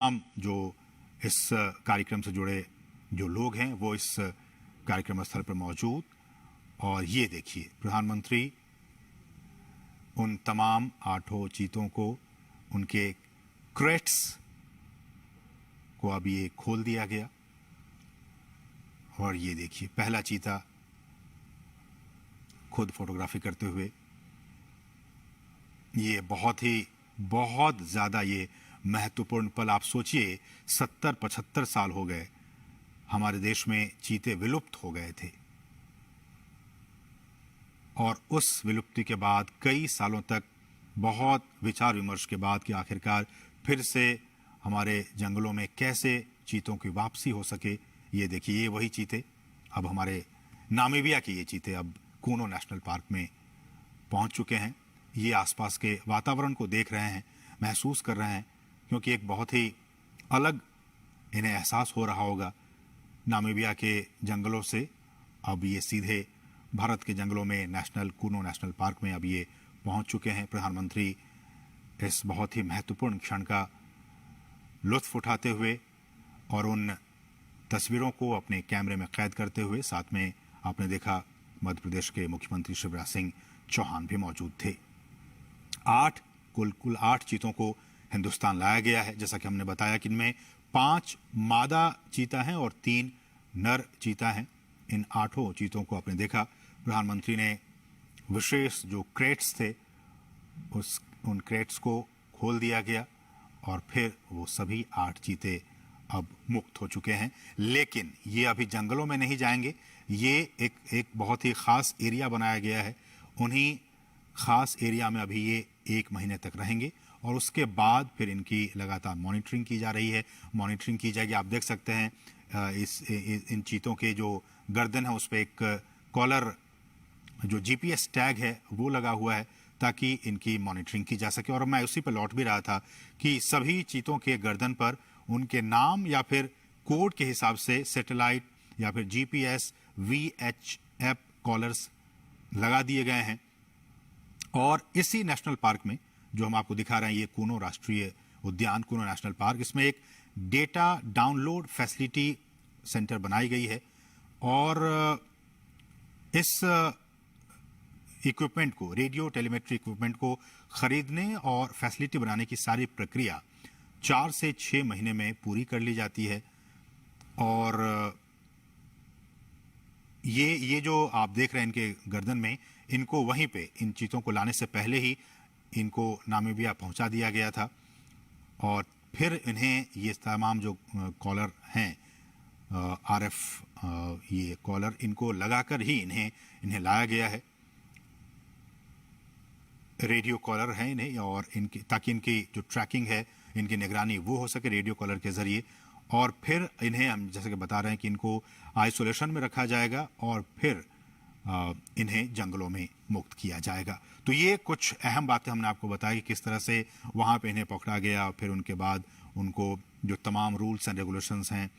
हम जो इस कार्यक्रम से जुड़े जो लोग हैं वो इस कार्यक्रम स्थल पर मौजूद। और ये देखिए, प्रधानमंत्री उन तमाम 8 चीतों को, उनके क्रेट्स को अब ये खोल दिया गया। और ये देखिए, पहला चीता खुद फोटोग्राफी करते हुए। ये बहुत ज़्यादा ये महत्वपूर्ण पल। आप सोचिए, 70-75 साल हो गए हमारे देश में चीते विलुप्त हो गए थे, और उस विलुप्ति के बाद कई सालों तक बहुत विचार विमर्श के बाद कि आखिरकार फिर से हमारे जंगलों में कैसे चीतों की वापसी हो सके। ये देखिए, ये वही चीते, अब हमारे नामीबिया के ये चीते अब कूनो नेशनल पार्क में पहुंच चुके हैं। ये आसपास के वातावरण को देख रहे हैं, महसूस कर रहे हैं, क्योंकि एक बहुत ही अलग इन्हें एहसास हो रहा होगा नामीबिया के जंगलों से। अब ये सीधे भारत के जंगलों में कूनो नेशनल पार्क में अब ये पहुंच चुके हैं। प्रधानमंत्री इस बहुत ही महत्वपूर्ण क्षण का लुत्फ उठाते हुए और उन तस्वीरों को अपने कैमरे में कैद करते हुए, साथ में आपने देखा मध्य प्रदेश के मुख्यमंत्री शिवराज सिंह चौहान भी मौजूद थे। कुल 8 चीतों को हिंदुस्तान लाया गया है। जैसा कि हमने बताया कि इनमें 5 मादा चीता हैं और 3 नर चीता हैं। इन 8 चीतों को आपने देखा, प्रधानमंत्री ने विशेष जो क्रेट्स थे उन क्रेट्स को खोल दिया गया, और फिर वो सभी 8 चीते अब मुक्त हो चुके हैं। लेकिन ये अभी जंगलों में नहीं जाएंगे। ये एक बहुत ही खास एरिया बनाया गया है। उन्हीं खास एरिया में अभी ये 1 महीने तक रहेंगे, और उसके बाद फिर इनकी लगातार मॉनिटरिंग की जा रही है। मॉनिटरिंग की जाएगी। आप देख सकते हैं इन चीतों के जो गर्दन है उस पर एक कॉलर, जो जीपीएस टैग है वो लगा हुआ है, ताकि इनकी मॉनिटरिंग की जा सके। और मैं उसी पर लौट भी रहा था कि सभी चीतों के गर्दन पर उनके नाम या फिर कोड के हिसाब से सैटेलाइट या फिर जीपीएस VHF कॉलर्स लगा दिए गए हैं। और इसी नेशनल पार्क में जो हम आपको दिखा रहे हैं, ये कूनो राष्ट्रीय उद्यान, कूनो नेशनल पार्क, इसमें एक डेटा डाउनलोड फैसिलिटी सेंटर बनाई गई है। और इस इक्विपमेंट को, रेडियो टेलीमेट्री इक्विपमेंट को खरीदने और फैसिलिटी बनाने की सारी प्रक्रिया 4 से 6 महीने में पूरी कर ली जाती है। और ये जो आप देख रहे हैं इनके गर्दन में, इनको वहीं पे, इन चीतों को लाने से पहले ही इनको नामीबिया पहुंचा दिया गया था। और फिर इन्हें ये तमाम जो कॉलर हैं, RF ये कॉलर, इनको लगाकर ही इन्हें लाया गया है। रेडियो कॉलर है इन्हें, और ताकि इनकी जो ट्रैकिंग है, इनकी निगरानी वो हो सके रेडियो कॉलर के जरिए। और फिर इन्हें हम जैसे कि बता रहे हैं कि इनको आइसोलेशन में रखा जाएगा, और फिर इन्हें जंगलों में मुक्त किया जाएगा। तो ये कुछ अहम बातें हमने आपको बताई कि किस तरह से वहाँ पे इन्हें पकड़ा गया, और फिर उनके बाद उनको जो तमाम रूल्स एंड रेगुलेशंस हैं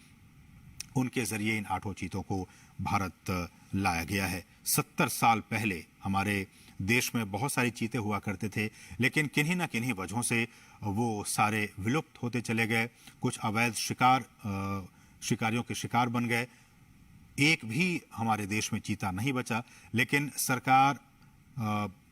उनके जरिए इन 8 चीतों को भारत लाया गया है। 70 साल पहले हमारे देश में बहुत सारी चीते हुआ करते थे, लेकिन किन्हीं ना किन्हीं वजहों से वो सारे विलुप्त होते चले गए। कुछ अवैध शिकारियों के शिकार बन गए। एक भी हमारे देश में चीता नहीं बचा। लेकिन सरकार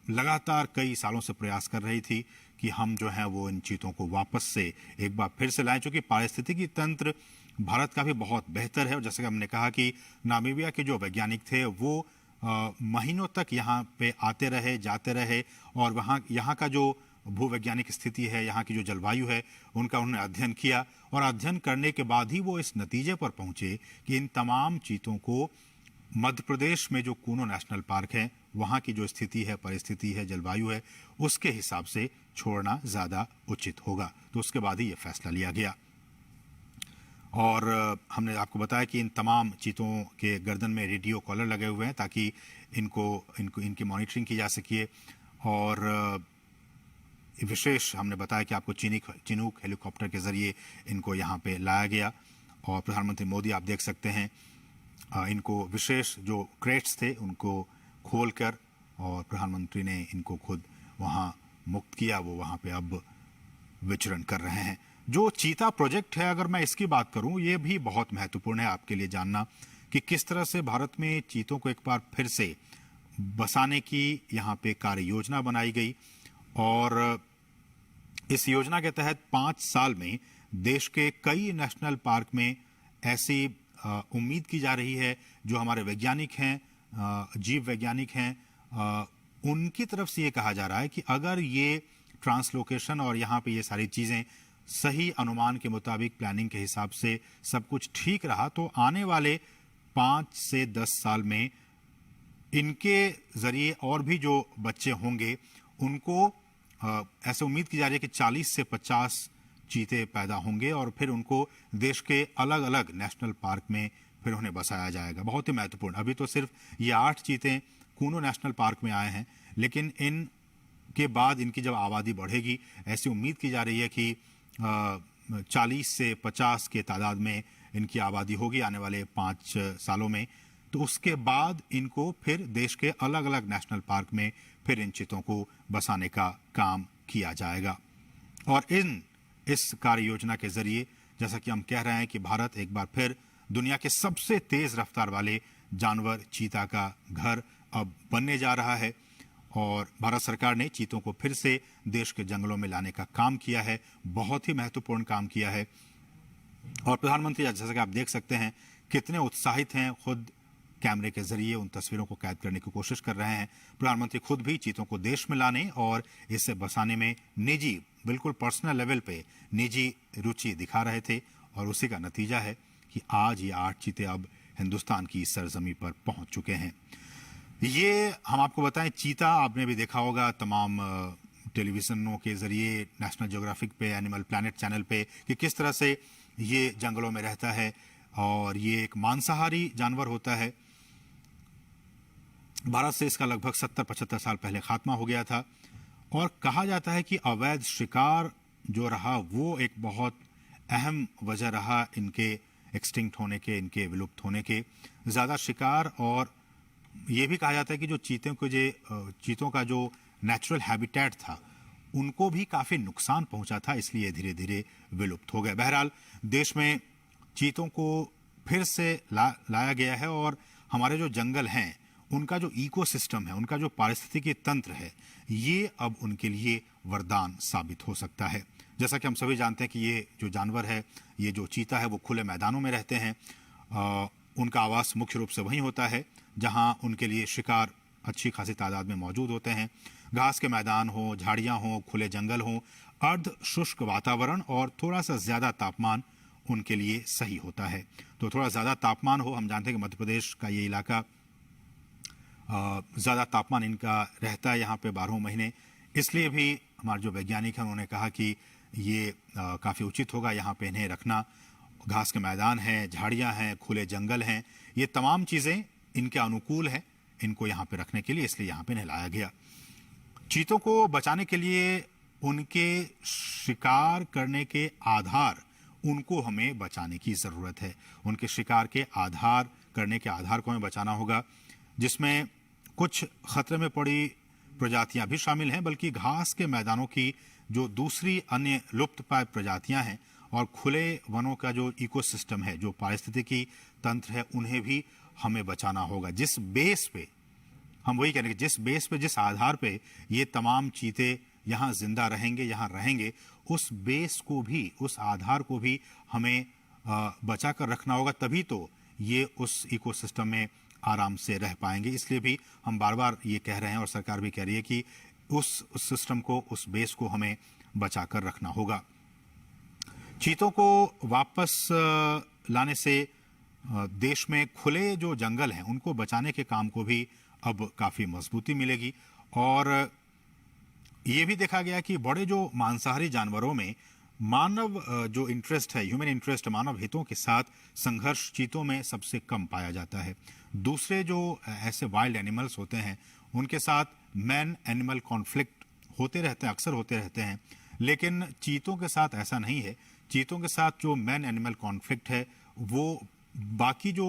लगातार कई सालों से प्रयास कर रही थी कि हम जो है वो इन चीतों को वापस से एक बार फिर से लाएं, चूंकि पारिस्थितिकी तंत्र भारत का भी बहुत बेहतर है। और जैसे कि हमने कहा कि नामीबिया के जो वैज्ञानिक थे वो महीनों तक यहाँ पे आते रहे, जाते रहे, और यहाँ का जो भूवैज्ञानिक स्थिति है, यहाँ की जो जलवायु है, उनका उन्होंने अध्ययन किया। और अध्ययन करने के बाद ही वो इस नतीजे पर पहुंचे कि इन तमाम चीतों को मध्य प्रदेश में जो कूनो नेशनल पार्क है, वहाँ की जो स्थिति है, परिस्थिति है, जलवायु है, उसके हिसाब से छोड़ना ज़्यादा उचित होगा। तो उसके बाद ही ये फैसला लिया गया। और हमने आपको बताया कि इन तमाम चीतों के गर्दन में रेडियो कॉलर लगे हुए हैं, ताकि इनकी मॉनिटरिंग की जा सके। और विशेष हमने बताया कि आपको चिनूक हेलीकॉप्टर के जरिए इनको यहाँ पे लाया गया। और प्रधानमंत्री मोदी, आप देख सकते हैं, इनको विशेष जो क्रेट्स थे उनको खोलकर, और प्रधानमंत्री ने इनको खुद वहाँ मुक्त किया। वो वहाँ पे अब विचरण कर रहे हैं। जो चीता प्रोजेक्ट है, अगर मैं इसकी बात करूं, ये भी बहुत महत्वपूर्ण है आपके लिए जानना कि किस तरह से भारत में चीतों को एक बार फिर से बसाने की यहाँ पे कार्य योजना बनाई गई। और इस योजना के तहत 5 साल में देश के कई नेशनल पार्क में ऐसी उम्मीद की जा रही है, जो हमारे वैज्ञानिक हैं, जीव वैज्ञानिक हैं, उनकी तरफ से ये कहा जा रहा है कि अगर ये ट्रांसलोकेशन और यहाँ पे ये सारी चीज़ें सही अनुमान के मुताबिक, प्लानिंग के हिसाब से सब कुछ ठीक रहा, तो आने वाले 5 से 10 साल में इनके जरिए और भी जो बच्चे होंगे उनको ऐसे उम्मीद की जा रही है कि 40 से 50 चीते पैदा होंगे और फिर उनको देश के अलग अलग नेशनल पार्क में फिर उन्हें बसाया जाएगा। बहुत ही महत्वपूर्ण। अभी तो सिर्फ ये 8 चीते कूनो नेशनल पार्क में आए हैं, लेकिन इन के बाद इनकी जब आबादी बढ़ेगी, ऐसी उम्मीद की जा रही है कि 40 से 50 के तादाद में इनकी आबादी होगी आने वाले 5 सालों में। तो उसके बाद इनको फिर देश के अलग अलग नेशनल पार्क में फिर इन चीतों को बसाने का काम किया जाएगा। और इस कार्य योजना के जरिए, जैसा कि हम कह रहे हैं कि भारत एक बार फिर दुनिया के सबसे तेज रफ्तार वाले जानवर चीता का घर अब बनने जा रहा है। और भारत सरकार ने चीतों को फिर से देश के जंगलों में लाने का काम किया है, बहुत ही महत्वपूर्ण काम किया है। और प्रधानमंत्री, जैसा कि आप देख सकते हैं, कितने उत्साहित हैं, खुद कैमरे के जरिए उन तस्वीरों को कैद करने की कोशिश कर रहे हैं। प्रधानमंत्री खुद भी चीतों को देश में लाने और इसे बसाने में निजी, बिल्कुल पर्सनल लेवल पे निजी रुचि दिखा रहे थे। और उसी का नतीजा है कि आज ये 8 चीते अब हिंदुस्तान की सरजमी पर पहुंच चुके हैं। ये हम आपको बताएं, चीता आपने भी देखा होगा तमाम टेलीविजनों के जरिए, नेशनल ज्योग्राफिक पे, एनिमल प्लैनेट चैनल पे, कि किस तरह से ये जंगलों में रहता है। और ये एक मांसाहारी जानवर होता है। भारत से इसका लगभग 70-75 साल पहले खात्मा हो गया था। और कहा जाता है कि अवैध शिकार जो रहा, वो एक बहुत अहम वजह रहा इनके एक्सटिंक्ट होने के, इनके विलुप्त होने के। ज़्यादा शिकार, और ये भी कहा जाता है कि जो चीतों का जो नेचुरल हैबिटेट था, उनको भी काफ़ी नुकसान पहुंचा था, इसलिए धीरे धीरे विलुप्त हो गए। बहरहाल देश में चीतों को फिर से लाया गया है। और हमारे जो जंगल हैं, उनका जो इकोसिस्टम है, उनका जो पारिस्थितिकी तंत्र है, ये अब उनके लिए वरदान साबित हो सकता है। जैसा कि हम सभी जानते हैं कि ये जो जानवर है, ये जो चीता है, वो खुले मैदानों में रहते हैं। उनका आवास मुख्य रूप से वहीं होता है जहां उनके लिए शिकार अच्छी खासी तादाद में मौजूद होते हैं। घास के मैदान हो, झाड़ियां हो, खुले जंगल हो, अर्ध शुष्क वातावरण और थोड़ा सा ज़्यादा तापमान उनके लिए सही होता है। तो थोड़ा ज़्यादा तापमान हो, हम जानते हैं कि मध्य प्रदेश का ये इलाका ज़्यादा तापमान इनका रहता है यहाँ पे 12 महीने। इसलिए भी हमारे जो वैज्ञानिक हैं, उन्होंने कहा कि ये काफ़ी उचित होगा यहाँ पे इन्हें रखना। घास के मैदान हैं, झाड़ियाँ हैं, खुले जंगल हैं, ये तमाम चीज़ें इनके अनुकूल हैं इनको यहाँ पे रखने के लिए, इसलिए यहाँ पे इन्हें लाया गया। चीतों को बचाने के लिए उनके शिकार करने के आधार, उनको हमें बचाने की ज़रूरत है। उनके शिकार के आधार, करने के आधार को हमें बचाना होगा, जिसमें कुछ खतरे में पड़ी प्रजातियां भी शामिल हैं, बल्कि घास के मैदानों की जो दूसरी अन्य लुप्त प्राय प्रजातियां हैं और खुले वनों का जो इकोसिस्टम है, जो पारिस्थितिकी तंत्र है, उन्हें भी हमें बचाना होगा। जिस बेस पे हम वही कह रहे हैं कि जिस बेस पे, जिस आधार पे ये तमाम चीते यहाँ जिंदा रहेंगे, यहाँ रहेंगे, उस बेस को भी, उस आधार को भी हमें बचा कर रखना होगा। तभी तो ये उस इकोसिस्टम में आराम से रह पाएंगे। इसलिए भी हम बार बार ये कह रहे हैं और सरकार भी कह रही है कि उस सिस्टम को, उस बेस को हमें बचा कर रखना होगा। चीतों को वापस लाने से देश में खुले जो जंगल हैं, उनको बचाने के काम को भी अब काफ़ी मजबूती मिलेगी। और ये भी देखा गया कि बड़े जो मांसाहारी जानवरों में मानव जो इंटरेस्ट है, ह्यूमन इंटरेस्ट, मानव हितों के साथ संघर्ष चीतों में सबसे कम पाया जाता है। दूसरे जो ऐसे वाइल्ड एनिमल्स होते हैं, उनके साथ मैन एनिमल कॉन्फ्लिक्ट होते रहते हैं, अक्सर होते रहते हैं, लेकिन चीतों के साथ ऐसा नहीं है। चीतों के साथ जो मैन एनिमल कॉन्फ्लिक्ट है, वो बाकी जो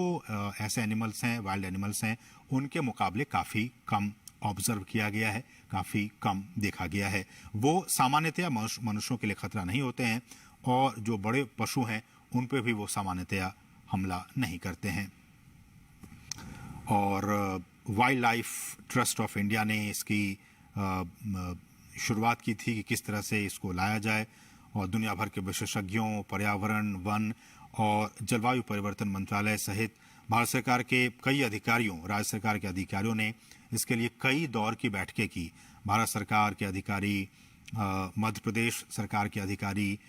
ऐसे एनिमल्स हैं, वाइल्ड एनिमल्स हैं, उनके मुकाबले काफ़ी कम ऑब्जर्व किया गया है, काफ़ी कम देखा गया है। वो सामान्यतया मनुष्यों के लिए खतरा नहीं होते हैं और जो बड़े पशु हैं उन पे भी वो सामान्यतया हमला नहीं करते हैं। और wild life trust of India ने इसकी शुरुआत की थी कि किस तरह से इसको लाया जाए, और दुनिया भर के विशेषज्ञों, पर्यावरण, वन और जलवायु परिवर्तन मंत्रालय सहित भारत सरकार के कई अधिकारियों, राज्य सरकार के अधिकारियों ने इसके लिए कई दौर की बैठकें की। भारत सरकार के अधिकारी, मध्य प्रदेश सरकार के अधिकारी,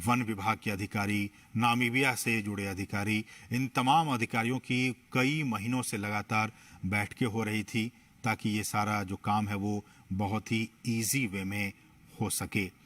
वन विभाग के अधिकारी, नामीबिया से जुड़े अधिकारी, इन तमाम अधिकारियों की कई महीनों से लगातार बैठकें हो रही थी ताकि ये सारा जो काम है वो बहुत ही इजी वे में हो सके।